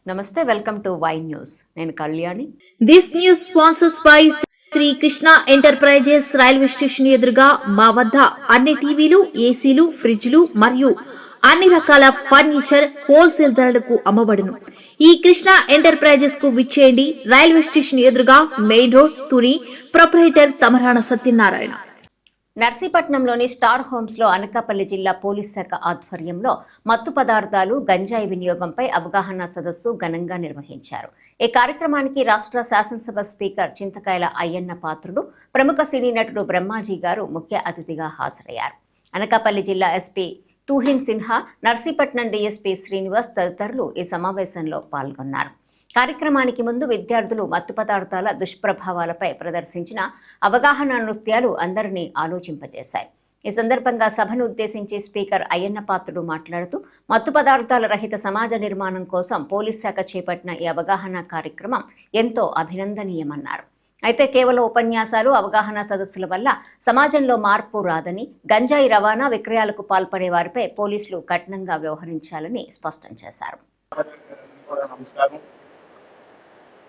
నమస్తే, welcome to Y news. నేను కళ్యాణి. This news sponsors by Shri Krishna enterprises. Railway station ఎదురుగా మా వద్ద అన్ని టీవీలు, ఏసీలు, ఫ్రిడ్జ్లు మరియు అన్ని రకాల ఫర్నిచర్ హోల్సేల్ ధరలకు అమ్మబడును. ఈ కృష్ణ ఎంటర్ప్రైజెస్ కు విచ్చేయండి. రైల్వే స్టేషన్ ఎదురుగా, main road, Tuni. Proprietor Tamarana Satyanarayana. నర్సీపట్నంలోని స్టార్ హోమ్స్ లో అనకాపల్లి జిల్లా పోలీస్ శాఖ ఆధ్వర్యంలో మత్తు పదార్థాలు, గంజాయి వినియోగంపై అవగాహన సదస్సు ఘనంగా నిర్వహించారు. ఈ కార్యక్రమానికి రాష్ట్ర శాసనసభ స్పీకర్ చింతకాయల అయ్యన్న పాత్రుడు, ప్రముఖ సినీ నటుడు బ్రహ్మాజీ గారు ముఖ్య అతిథిగా హాజరయ్యారు. అనకాపల్లి జిల్లా ఎస్పీ తూహిన్ సిన్హా, నర్సీపట్నం డీఎస్పీ శ్రీనివాస్ తదితరులు ఈ సమావేశంలో పాల్గొన్నారు. కార్యక్రమానికి ముందు విద్యార్థులు మత్తు పదార్థాల దుష్ప్రభావాలపై ప్రదర్శించిన అవగాహన నృత్యాలు అందరినీ ఆలోచింపజేశాయి. ఈ సందర్భంగా సభను ఉద్దేశించి స్పీకర్ అయ్యన్న పాత్రుడు మాట్లాడుతూ, మత్తు పదార్థాల రహిత సమాజ నిర్మాణం కోసం పోలీస్ శాఖ చేపట్టిన ఈ అవగాహన కార్యక్రమం ఎంతో అభినందనీయమన్నారు. అయితే కేవలం ఉపన్యాసాలు, అవగాహన సదస్సుల వల్ల సమాజంలో మార్పు రాదని, గంజాయి రవాణా, విక్రయాలకు పాల్పడే వారిపై పోలీసులు కఠినంగా వ్యవహరించాలని స్పష్టం చేశారు.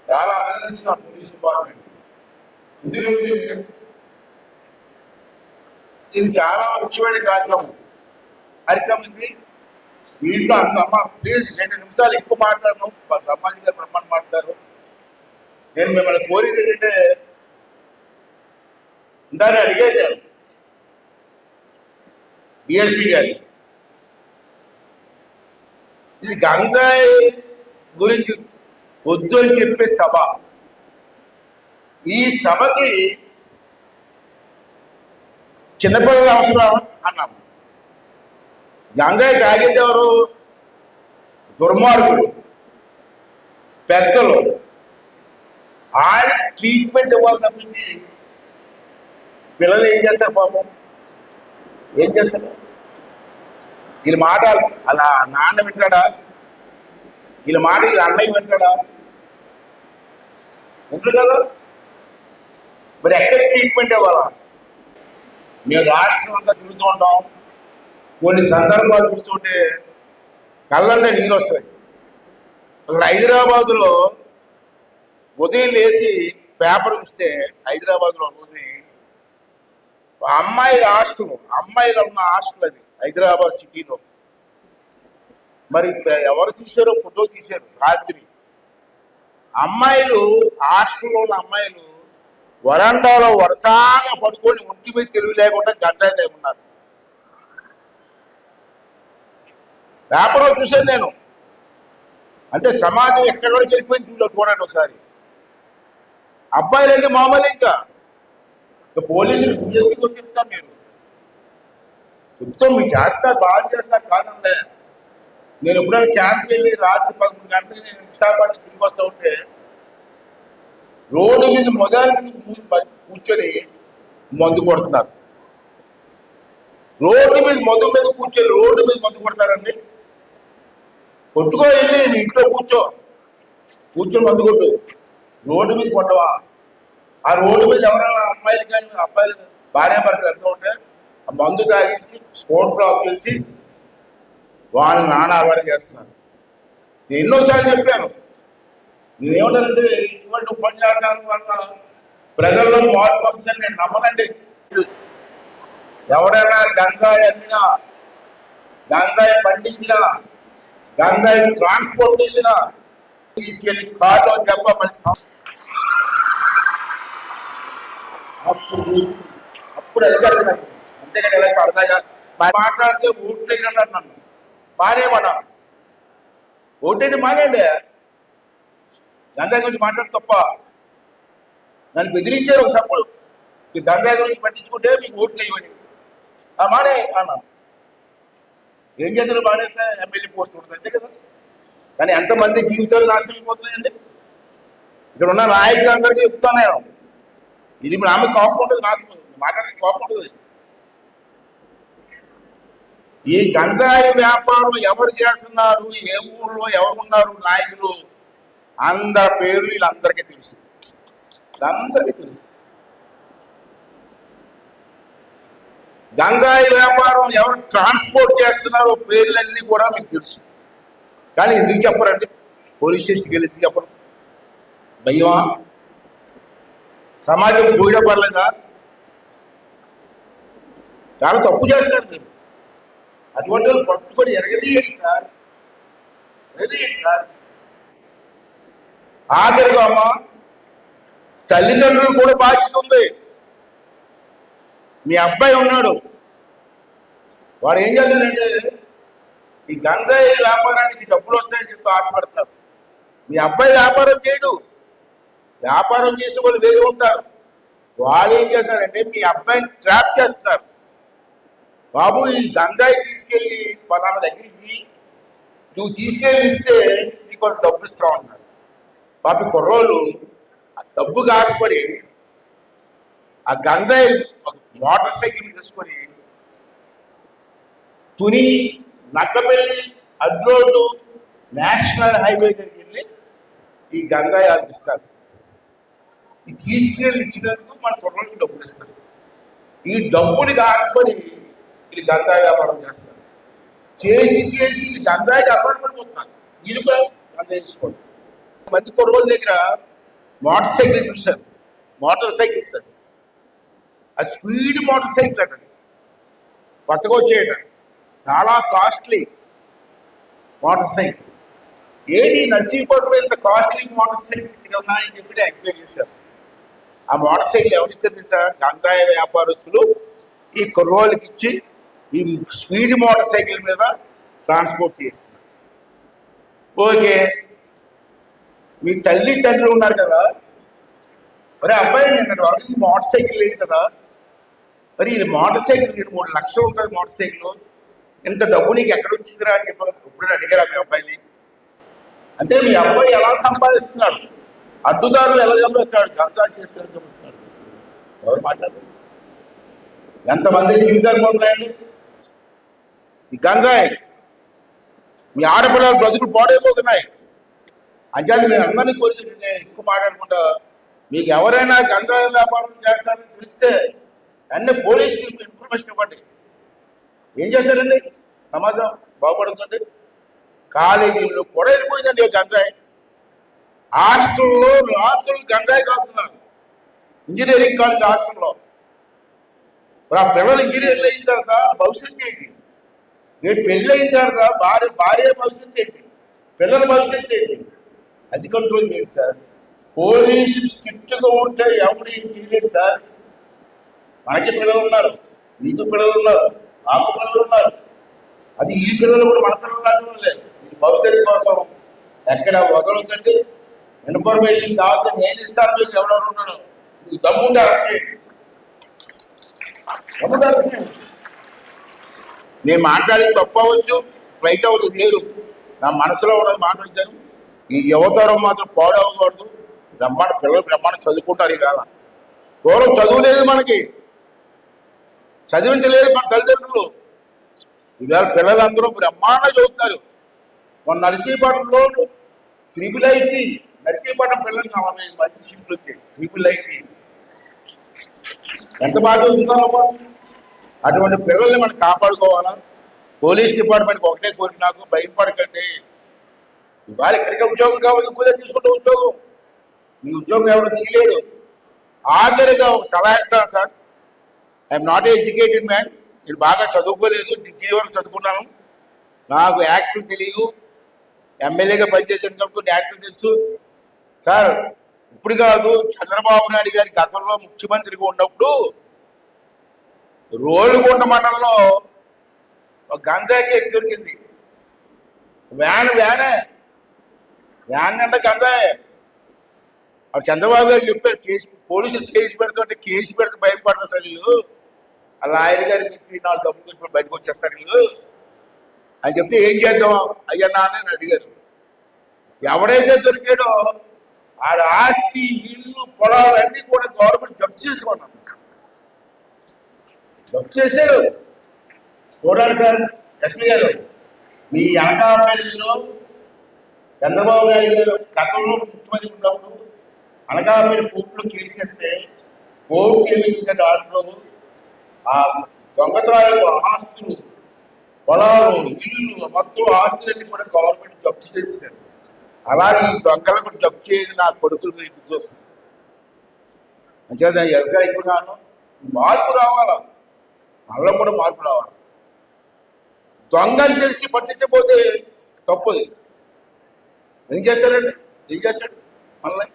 చాలా ఆనందిస్తున్నాం పోలీస్ డిపార్ట్మెంట్. ఎందుకంటే ఇది చాలా ముఖ్యమైన కార్యక్రమం ఇది. వీళ్ళు అమ్మ ప్లీజ్ 2 నిమిషాలు ఎక్కువ మాట్లాడను. బ్రహ్మాజీ గారు బ్రహ్మాండ మాట్లాడతారు. నేను మిమ్మల్ని కోరేది ఏంటంటే, ఇందాక అడిగాను నేను డిఎస్పీ గారు, ఇది గంజాయి గురించి వద్దు అని చెప్పే సభ. ఈ సభకి చిన్నపిల్లల అవసరం అన్నాము. గంజాయి తాగేది ఎవరు? దుర్మార్గులు, పెద్దలు. ఆయన ట్రీట్మెంట్ ఇవ్వాలి తప్పింది పిల్లలు ఏం చేస్తారు? పాపం ఏం చేస్తారు? వీళ్ళ మాట అలా నాన్న వింటాడా? వీళ్ళ మాట వీళ్ళ అన్నయ్య వింటాడా? ఉంటుంది కదా. మరి ఎక్కడ ట్రీట్మెంట్ ఇవ్వాలా? మేము రాష్ట్రం అంతా తిరుగుతూ ఉంటాం. కొన్ని సందర్భాలు చూస్తుంటే కళ్ళంటే నీరు వస్తాయి. అసలు హైదరాబాదులో ఉదయం లేచి పేపర్ చూస్తే హైదరాబాద్లో రోజుని అమ్మాయిలు ఉన్న హాస్టల్ అది హైదరాబాద్ సిటీలో. మరి ఎవరు తీశారో ఫోటో తీశారు రాత్రి. అమ్మాయిలు, హాస్టల్లో ఉన్న అమ్మాయిలు వరండాలో వరుసగా పడుకొని ఒంటి మీద తెలివి లేకుండా గంజాయి తాగున్నారు. పేపర్లో చూశాను నేను. అంటే సమాజం ఎక్కడి వరకు వెళ్ళిపోయింది చూడండి ఒకసారి. అబ్బాయిలు అంటే మామూలు. ఇంకా పోలీసులు చెప్తాం, మీరు చెప్తాం, మీరు చేస్తారు, బాగా చేస్తారు కాదంటే. నేను ఎప్పుడైనా క్యాంప్కి వెళ్ళి రాత్రి 11 గంటలకి నేను విశాఖపట్నం తిరిగి వస్తూ ఉంటే రోడ్డు మీద కూర్చొని మందు కొడుతున్నారు. రోడ్డు మీద మందు కొడతారండి. కొట్టుకో, వెళ్ళి ఇంట్లో కూర్చొని మందు కొట్టు. రోడ్డు మీద కొట్టవా? ఆ రోడ్డు మీద ఎవరైనా అమ్మాయిలు కానీ అబ్బాయిలు భార్య భర్తలు వెళ్తూ ఉంటే ఆ మందు తాగేసి స్పోర్ట్ డ్రాప్ చేసి వాళ్ళని నానావారం చేస్తున్నారు. నేను ఎన్నోసార్లు చెప్పాను. నేనేమంటానంటే, ఇటువంటి ఉపన్యాసాల వల్ల ప్రజల్లో మార్పు వస్తుందని నేను నమ్మనండి. ఎవరైనా గంజాయి అమ్మినా, గంజాయి పండించినా, గంజాయి ట్రాన్స్పోర్ట్ చేసినా తీసుకెళ్ళి కార్లో చెప్పమని అప్పుడు అధికారులు నాకు. అంతేగాని ఇలా సరదాగా మాట్లాడితే ఓట్లు తగినట్టు నన్ను మానేమన్నా. ఓటేంటి మానేయండి. గంజాయి గురించి మాట్లాడు తప్ప. నన్ను బెదిరించారు ఒకసారి. ఈ గంజాయి గురించి పట్టించుకుంటే మీకు ఓట్లు వేయమని. మానే అన్నా. ఏం చేస్తారు? మానేస్తే ఎమ్మెల్యే పోస్ట్ ఉంటుంది, అంతే కదా. కానీ ఎంతమంది జీవితాలు నాశనం అయిపోతున్నాయండి. ఇక్కడ ఉన్న నాయకులందరికీ చెప్తాను నేను. ఇది ఆమె కోపం ఉంటుంది, నాకు మాట్లాడే కోపం ఉంటుంది. ఈ గంజాయి వ్యాపారం ఎవరు చేస్తున్నారు, ఏ ఊళ్ళో ఎవరున్నారు నాయకులు, అందరి పేర్లు వీళ్ళందరికీ తెలుసు. గంజాయి వ్యాపారం ఎవరు ట్రాన్స్పోర్ట్ చేస్తున్నారో పేర్లన్నీ కూడా మీకు తెలుసు. కానీ ఎందుకు చెప్పరండి? పోలీస్ స్టేషన్కి వెళ్ళి చెప్పడం భయమా? సమాజం పోయినా పర్లేదా? చాలా తప్పు చేస్తారు మీరు. అటువంటి వాళ్ళు పట్టుకొని ఎరగదీయండి సార్, ఎరగదీయండి సార్. ఆఖరిగా అమ్మ తల్లిదండ్రులు కూడా బాధ్యత ఉంది. మీ అబ్బాయి ఉన్నాడు, వాడు ఏం చేస్తాడంటే ఈ గంజాయి వ్యాపారానికి డబ్బులు వస్తాయని చెప్పి ఆశపడతారు. మీ అబ్బాయి వ్యాపారం చేయడు, వ్యాపారం చేసే వాళ్ళు వేరే ఉంటారు. వాళ్ళు ఏం చేస్తారంటే మీ అబ్బాయిని ట్రాప్ చేస్తారు. బాబు ఈ గంజాయి తీసుకెళ్ళి పలానా దగ్గరికి నువ్వు తీసుకెళ్ళి ఇస్తే నీకు డబ్బు ఇస్తా ఉంటారు. పాపి కుర్రోళ్ళు ఆ డబ్బు కాసుకొని ఆ గంజాయి మోటార్ సైకిల్ తీసుకొని తుని, నక్కపల్లి, అడ్రోడ్డు, నేషనల్ హైవే దగ్గరికి వెళ్ళి ఈ గంజాయి ఇస్తారు. ఈ తీసుకెళ్ళి ఇచ్చినందుకు మన కుర్రోళ్ళకి డబ్బులు ఇస్తారు. ఈ డబ్బుని కాసుకొని వీళ్ళు గంజాయి వ్యాపారం చేస్తారు. చేసి చేసి గంజాయి వ్యాపారం పడిపోతున్నారు. వీళ్ళు కూడా గంజాయి తీసుకోండి. మంది కుర్రోళ్ళ దగ్గర మోటార్ సైకిల్ చూశారు, మోటార్ సైకిల్ సార్, ఆ స్పీడ్ మోటార్ సైకిల్ అండి, కొత్తగా వచ్చేయట, చాలా కాస్ట్లీ మోటార్ సైకిల్. ఏది నర్సీపట్నంలో ఇంత కాస్ట్లీ మోటార్ సైకిల్ ఉన్నాయని చెప్పి ఎంక్వైరీ చేశారు. ఆ మోటార్ సైకిల్ ఎవరిచ్చారు సార్? గంజాయి వ్యాపారస్తులు ఈ కుర్రోళ్ళకి ఇచ్చి ఈ స్పీడ్ మోటార్ సైకిల్ మీద ట్రాన్స్పోర్ట్ చేస్తున్నారు. ఓకే, మీ తల్లి తండ్రి ఉన్నారు కదా, మరి అబ్బాయి నిన్న ఈ మోటార్ సైకిల్ లేదు కదా, మరి ఈ మోటార్ సైకిల్ 2-3 లక్షలు ఉంటుంది మోటార్ సైకిల్, ఇంత డబ్బు నీకు ఎక్కడ వచ్చిందిరా అని చెప్పి ఎప్పుడైనా అడిగారా మీ అబ్బాయిని? అంటే మీ అబ్బాయి ఎలా సంపాదిస్తున్నాడు, అడ్డుదారులు ఎలా సంపాదిస్తున్నాడు, గంజా చేసుకొని సంపాదిస్తున్నాడు. ఎవరు మాట్లాడారు? ఎంతమంది జీవితాలు పోతున్నాయండి ఈ గంజాయి. మీ ఆడపిల్లల బ్రతుకులు పాడైపోతున్నాయి. అంచేది మీరు అందరినీ కోరితే ఎక్కువ మాట్లాడకుండా మీకు ఎవరైనా గంజాయి వ్యాపారం చేస్తారని తెలిస్తే అన్ని పోలీసుకి ఇన్ఫర్మేషన్ ఇవ్వండి. ఏం చేశారండి? సమాజం బాగుపడుతుంది. కాలేజీల్లో కూడా వెళ్ళిపోయిందండి గంజాయి. హాస్టల్లో రాత్రులు గంజాయి కాస్తున్నారు. ఇంజనీరింగ్ కాలేజ్ హాస్టల్లో ఆ పిల్లలు ఇంజనీర్లు అయిన తర్వాత భవిష్యత్తు ఏంటి? రేపు పెళ్ళి అయిన తర్వాత భార్య భవిష్యత్తు ఏంటి? పిల్లల భవిష్యత్తు ఏంటి? అది కంట్రోల్ చేయండి సార్. పోలీసు స్ట్రిక్ట్గా ఉంటే ఎవరు ఏం చేయలేదు సార్. మనకి పిల్లలు ఉన్నారు, మీకు పిల్లలు ఉన్నారు, నాకు పిల్లలు ఉన్నారు. అది ఈ పిల్లలు కూడా మన పిల్లలు లాగా లేదు. ఇది భవిష్యత్తు కోసం ఎక్కడ వదలకండి. ఇన్ఫర్మేషన్ కావాలి నేను ఇస్తాను, మీకు ఎవరెవరు ఉన్నాడు మీకు దమ్ముంటే అరెస్ట్ చేయండి. నేను మాట్లాడి తప్పు అవ్వచ్చు, రైట్ అవ్వదు, లేదు. నా మనసులో ఉన్నది మాట్లాడించాను. ఈ యువతరం మాత్రం పాడవకూడదు. పిల్లలు బ్రహ్మాండం చదువుకుంటారు. ఇవాళ పూర్వం చదువు లేదు, మనకి చదివించలేదు మన తల్లిదండ్రులు. ఇవాళ పిల్లలందరూ బ్రహ్మాండం చదువుతున్నారు. మన నర్సీపట్నంలో IIIT నర్సీపట్నం పిల్లలు 40 మంచి సీట్లు వచ్చాయి. IIIT ఎంత బాగా చదువుతున్నారమ్మా. అటువంటి పిల్లల్ని మనం కాపాడుకోవాలా. పోలీస్ డిపార్ట్మెంట్కి ఒకటే కోరిక, నాకు భయపడకండి. ఇవాళ ఇక్కడికే ఉద్యోగం కావాలి, ఇంకోదే తీసుకుంటే ఉద్యోగం. మీ ఉద్యోగం ఎవరు తీయలేడు. ఆఖరిగా ఒక సలహా ఇస్తాను sir. I'm not a educated man. నేను బాగా చదువుకోలేదు, డిగ్రీ వరకు చదువుకున్నాను. నాకు యాక్టింగ్ తెలియదు. ఎమ్మెల్యేగా పనిచేసాను కాబట్టి యాక్టింగ్ తెలుసు సార్. ఇప్పుడు కాదు, చంద్రబాబు నాయుడు గారి గతంలో ముఖ్యమంత్రిగా ఉన్నప్పుడు రోలుగుంట మండలంలో ఒక గంజాయి కేసు దొరికింది. వ్యాన్ అంటే గంజాయి. అప్పుడు చంద్రబాబు గారు చెప్పారు, కేసు పోలీసులు కేసు పెడుతుంటే భయపడతారు సార్ వీళ్ళు. ఆ లాయర్ గారు చెప్పి 4 డబ్బులు బయటకు వచ్చేస్తారు వీళ్ళు అని చెప్తే ఏం చేద్దాం అయ్యా నాన్న అడిగారు. ఎవడైతే దొరికాడో ఆడ ఆస్తి, ఇల్లు, పొలాలు అన్నీ కూడా గవర్నమెంట్ జప్తు చేసుకున్నాం. జప్తు చేశారు. చూడండి సార్ ఎస్పీ గారు, మీ అనకాపల్లిలో చంద్రబాబు నాయుడు గారు గతంలో ముఖ్యమంత్రి ఉన్నప్పుడు అనకాపల్లి కోర్టులో కేసు చేస్తే కోర్టు ఏమిచ్చిన దాంట్లో ఆ దొంగతనాలు ఆస్తులు, పొలాలు, ఇల్లు, మొత్తం ఆస్తులన్నీ కూడా గవర్నమెంట్ జప్తు చేసేసారు. అలాగే ఈ దొంగలకు జప్తు చేయదు నా కొడుకులు మీకు గుర్తు వస్తుంది. అంచేత వ్యవసాయం ఎక్కువగాను మార్పు రావాలా, మనలో కూడా మార్పు రావాలి. దొంగని తెలిసి పట్టించకపోతే తప్పుది. ఏం చేస్తాడు మనల్ని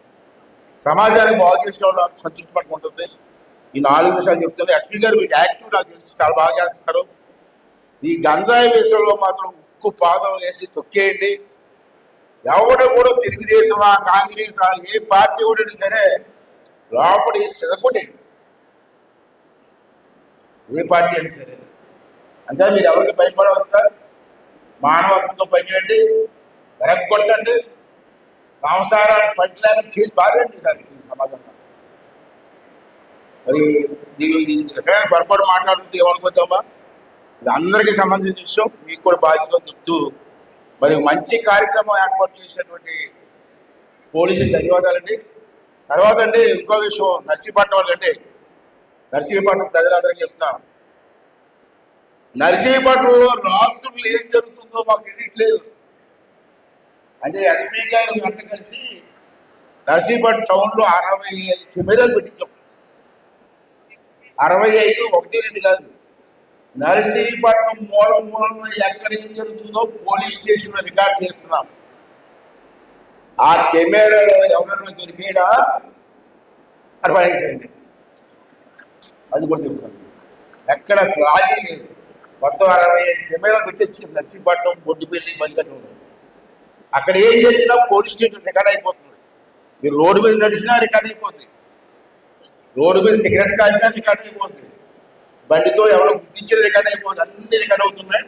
సమాజానికి బాగు చేసిన వాళ్ళు సంతృప్తి పట్టుకుంటుంది. ఈ 4 విషయాలు చెప్తాను. ఎస్పీ గారు మీకు యాక్టివ్ నాకు తెలిసి చాలా బాగా చేస్తున్నారు. ఈ గంజాయి విషయంలో మాత్రం ఉక్కు పాదం వేసి తొక్కేయండి. ఎవడు కూడా తెలుగుదేశమా కాంగ్రెస్ ఏ పార్టీ కూడా సరే లోపల చెదకొట్టండి, ఏ పార్టీ అయినా సరే. అంటే మీరు ఎవరికి భయపడవచ్చు సార్, మానవత్వంతో పనిచేయండి, వెనక్కొట్టండి, సంసారాన్ని పట్టిలాగా చేసి బాగండి సార్ ఈ సమాజంలో. మరి దీని ఎక్కడైనా పొరపాటు మాట్లాడుతుంది ఏమనుకోతామా, ఇది అందరికీ సంబంధించిన విషయం, మీకు కూడా బాధ్యత చెప్తూ మరి మంచి కార్యక్రమం ఏర్పాటు చేసినటువంటి పోలీసులకు ధన్యవాదాలండి. తర్వాత అండి ఇంకో విషయం, నర్సీపట్నం వాళ్ళండి, నర్సీపట్నం ప్రజలందరికీ చెప్తాను, నర్సీపట్నంలో రాత్రులు ఏం జరుగుతుందో మాకు తెలియట్లేదు. అంటే ఎస్పీ గారు అంతా కలిసి నర్సీపట్నం టౌన్లో 65 కెమెరాలు పెట్టించాం. 65, 1, 2 కాదు. నర్సీపట్నం మూలం ఎక్కడ ఏం జరుగుతుందో పోలీస్ స్టేషన్లో రికార్డ్ చేస్తున్నాం. ఆ కెమెరాలో ఎవరైనా దొరికేడా అర్థమైంది, అది కూడా చెప్తాను. ఎక్కడ రాజీ లేదు. మొత్తం 65 కెమెరాలు పెట్టించి నర్సీపట్నం, బొడ్డుపల్లి, మల్లికట్నం అక్కడ ఏం జరిగినా పోలీస్ స్టేషన్ రికార్డ్ అయిపోతుంది. మీరు రోడ్డు మీద నడిచినా రికార్డ్ అయిపోతుంది, రోడ్డు మీద సిగరెట్ కాల్చినా రికార్డ్ అయిపోతుంది, బండితో ఎవరో గుర్తించిన రికార్డ్ అయిపోతుంది, అన్ని రికార్డ్ అవుతున్నాయి.